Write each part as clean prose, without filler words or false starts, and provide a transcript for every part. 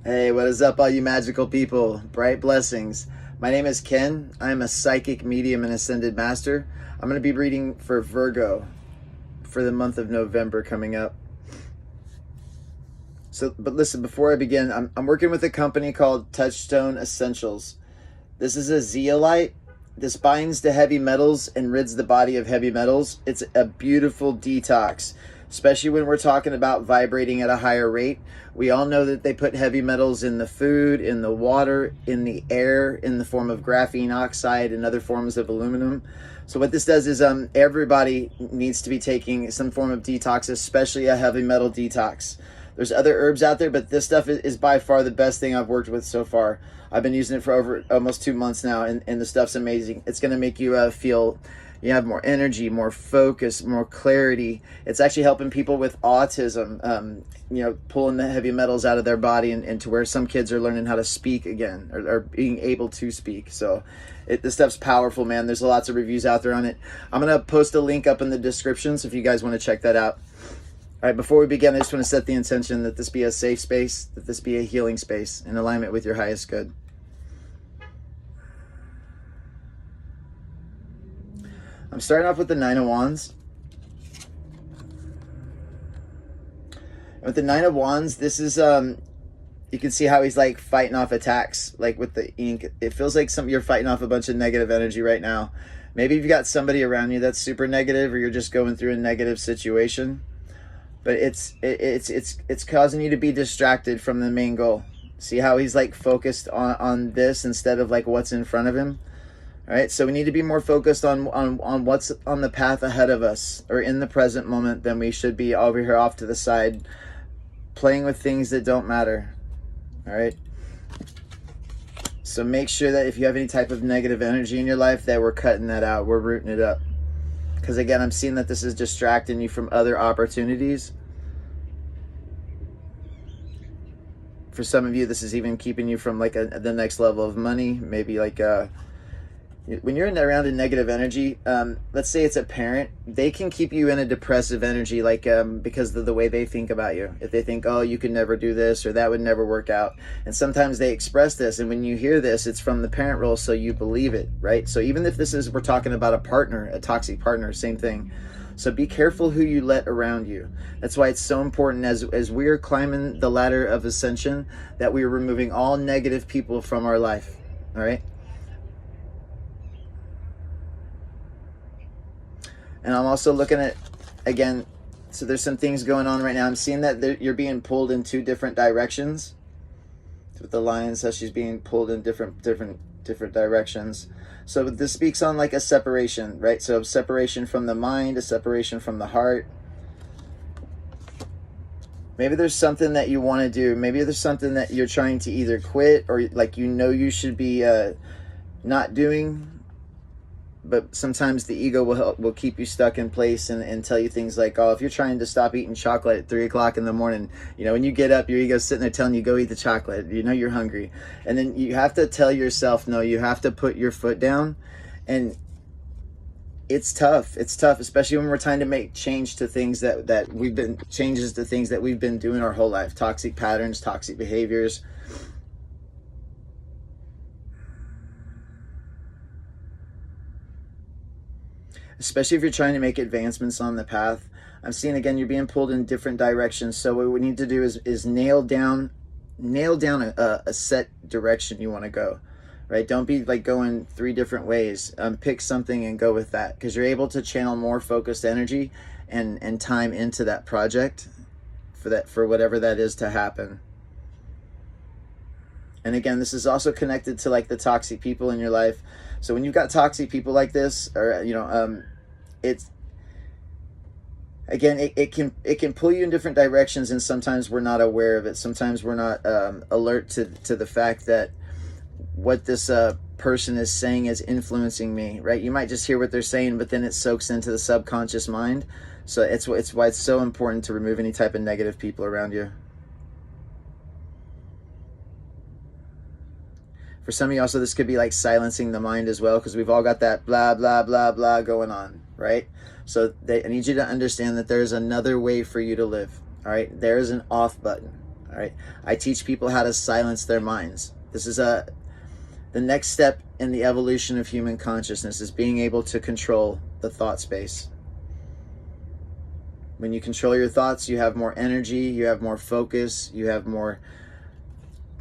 Hey, what is up, all you magical people? Bright blessings. My name is Ken. I am a psychic medium and ascended master. I'm going to be reading for Virgo for the month of November coming up. But listen, before I begin, I'm working with a company called Touchstone Essentials. This is a zeolite. This binds to heavy metals and rids the body of heavy metals. It's a beautiful detox, especially when we're talking about vibrating at a higher rate. We all know that they put heavy metals in the food, in the water, in the air, in the form of graphene oxide and other forms of aluminum. So what this does is everybody needs to be taking some form of detox, especially a heavy metal detox. There's other herbs out there, but this stuff is by far the best thing I've worked with so far. I've been using it for over almost 2 months now, and the stuff's amazing. It's going to make you feel you have more energy, more focus, more clarity. It's actually helping people with autism, pulling the heavy metals out of their body and to where some kids are learning how to speak again or being able to speak. So this stuff's powerful, man. There's lots of reviews out there on it. I'm going to post a link up in the description, so if you guys want to check that out. All right, before we begin, I just want to set the intention that this be a safe space, that this be a healing space in alignment with your highest good. I'm starting off with the Nine of Wands. And with the Nine of Wands, this is, you can see how he's like fighting off attacks, like with the ink. It feels like you're fighting off a bunch of negative energy right now. Maybe you've got somebody around you that's super negative, or you're just going through a negative situation. But it's causing you to be distracted from the main goal. See how he's like focused on this instead of like what's in front of him? All right, so we need to be more focused on what's on the path ahead of us or in the present moment than we should be over here off to the side playing with things that don't matter. All right, so make sure that if you have any type of negative energy in your life, that we're cutting that out, we're rooting it up. Because again, I'm seeing that this is distracting you from other opportunities. For some of you, this is even keeping you from like the next level of money. Maybe like when you're around a negative energy, let's say it's a parent, they can keep you in a depressive energy, like because of the way they think about you. If they think, oh, you could never do this, or that would never work out. And sometimes they express this, and when you hear this, it's from the parent role, so you believe it, right? So even if we're talking about a partner, a toxic partner, same thing. So be careful who you let around you. That's why it's so important as we're climbing the ladder of ascension that we're removing all negative people from our life, all right? And I'm also looking at, again, so there's some things going on right now. I'm seeing that you're being pulled in two different directions. With the lion says she's being pulled in different directions. So this speaks on like a separation, right? So separation from the mind, a separation from the heart. Maybe there's something that you want to do. Maybe there's something that you're trying to either quit or like you should be not doing. But sometimes the ego will keep you stuck in place and tell you things like, oh, if you're trying to stop eating chocolate at 3 o'clock in the morning, when you get up, your ego's sitting there telling you, go eat the chocolate. You're hungry. And then you have to tell yourself, no, you have to put your foot down. And it's tough. It's tough, especially when we're trying to make changes to things that we've been doing our whole life. Toxic patterns, toxic behaviors. Especially if you're trying to make advancements on the path. I'm seeing, again, you're being pulled in different directions. So what we need to do is nail down a set direction you want to go, right? Don't be like going 3 different ways. Pick something and go with that, because you're able to channel more focused energy and time into that project for whatever that is to happen. And again, this is also connected to like the toxic people in your life. So when you've got toxic people like this, or it's again, it can pull you in different directions, and sometimes we're not aware of it. Sometimes we're not alert to the fact that what this person is saying is influencing me, right? You might just hear what they're saying, but then it soaks into the subconscious mind. So it's why it's so important to remove any type of negative people around you. For some of you also, this could be like silencing the mind as well, because we've all got that blah, blah, blah, blah going on, right? So I need you to understand that there's another way for you to live, all right? There is an off button, All right. I teach people how to silence their minds. This is the next step in the evolution of human consciousness, is being able to control the thought space. When you control your thoughts, you have more energy, you have more focus, you have more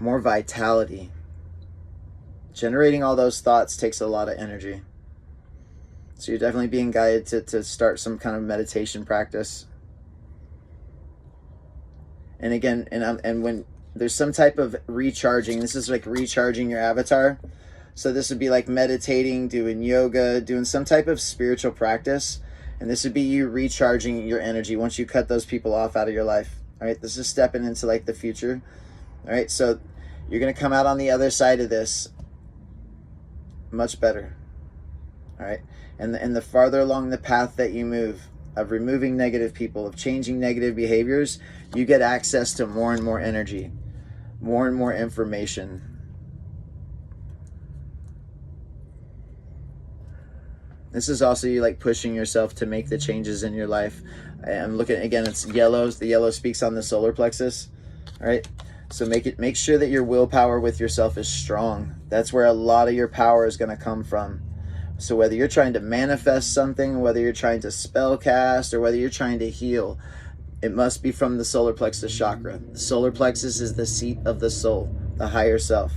vitality. Generating all those thoughts takes a lot of energy. So you're definitely being guided to start some kind of meditation practice. And again, and when there's some type of recharging, this is like recharging your avatar. So this would be like meditating, doing yoga, doing some type of spiritual practice. And this would be you recharging your energy once you cut those people off out of your life. All right, this is stepping into like the future. All right, so you're going to come out on the other side of this much better. All right, and the farther along the path that you move of removing negative people, of changing negative behaviors, you get access to more and more energy, more and more information. This is also you like pushing yourself to make the changes in your life. I'm looking again, it's yellows. The yellow speaks on the solar plexus. All right. So make sure that your willpower with yourself is strong. That's where a lot of your power is going to come from. So whether you're trying to manifest something, whether you're trying to spell cast, or whether you're trying to heal, it must be from the solar plexus chakra. The solar plexus is the seat of the soul, the higher self.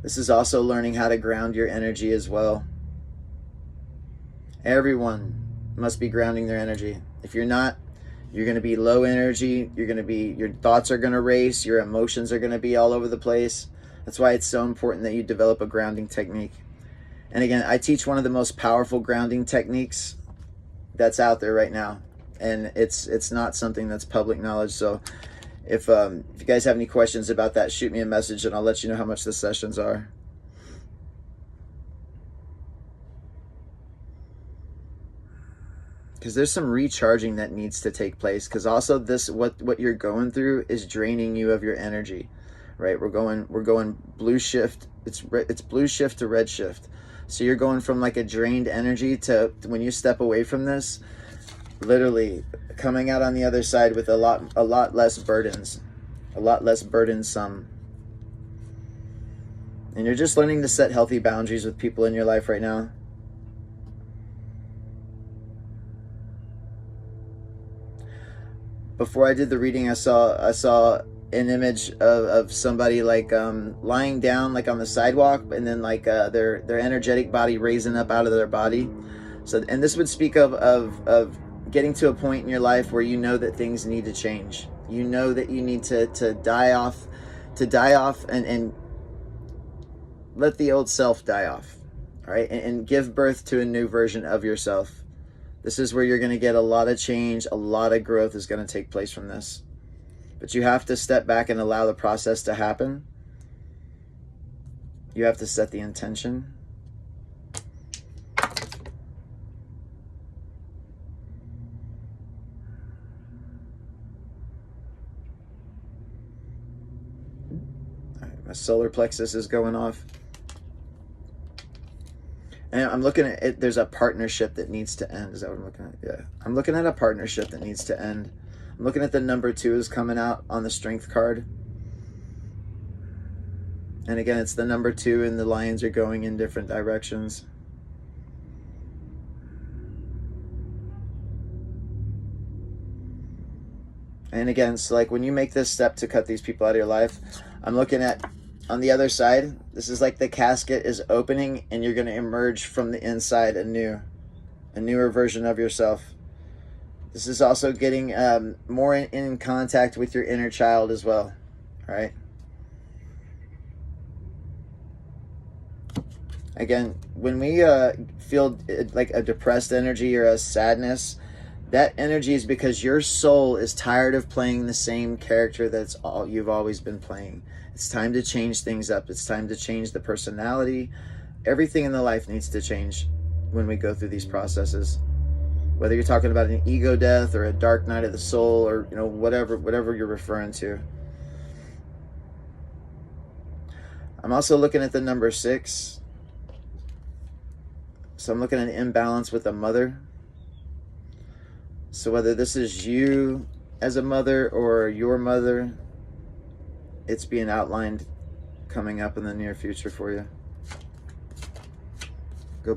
This is also learning how to ground your energy as well. Everyone must be grounding their energy. If you're not, you're going to be low energy. Your thoughts are going to race. Your emotions are going to be all over the place. That's why it's so important that you develop a grounding technique. And again, I teach one of the most powerful grounding techniques that's out there right now. And it's not something that's public knowledge. So if you guys have any questions about that, shoot me a message and I'll let you know how much the sessions are. Because there's some recharging that needs to take place. Because also what you're going through is draining you of your energy, right? We're going blue shift. It's blue shift to red shift. So you're going from like a drained energy to, when you step away from this, literally coming out on the other side with a lot less burdens, a lot less burdensome. And you're just learning to set healthy boundaries with people in your life right now. Before I did the reading, I saw an image of somebody like lying down like on the sidewalk, and then like their energetic body raising up out of their body. So, and this would speak of getting to a point in your life where you know that things need to change. You know that you need to die off and let the old self die off. All right, and give birth to a new version of yourself. This is where you're going to get a lot of change, a lot of growth is going to take place from this. But you have to step back and allow the process to happen. You have to set the intention. All right, my solar plexus is going off. And I'm looking at it, there's a partnership that needs to end. Is that what I'm looking at? Yeah. I'm looking at a partnership that needs to end. I'm looking at the number 2 is coming out on the strength card. And again, it's the number 2 and the lions are going in different directions. And again, so like when you make this step to cut these people out of your life, I'm looking at on the other side, this is like the casket is opening and you're going to emerge from the inside a newer version of yourself. This is also getting more in contact with your inner child as well. All right. Again, when we feel like a depressed energy or a sadness, that energy is because your soul is tired of playing the same character that's all you've always been playing. It's time to change things up. It's time to change the personality. Everything in the life needs to change when we go through these processes. Whether you're talking about an ego death or a dark night of the soul, or whatever you're referring to. I'm also looking at the number 6. So I'm looking at an imbalance with a mother. So whether this is you as a mother or your mother, it's being outlined coming up in the near future for you.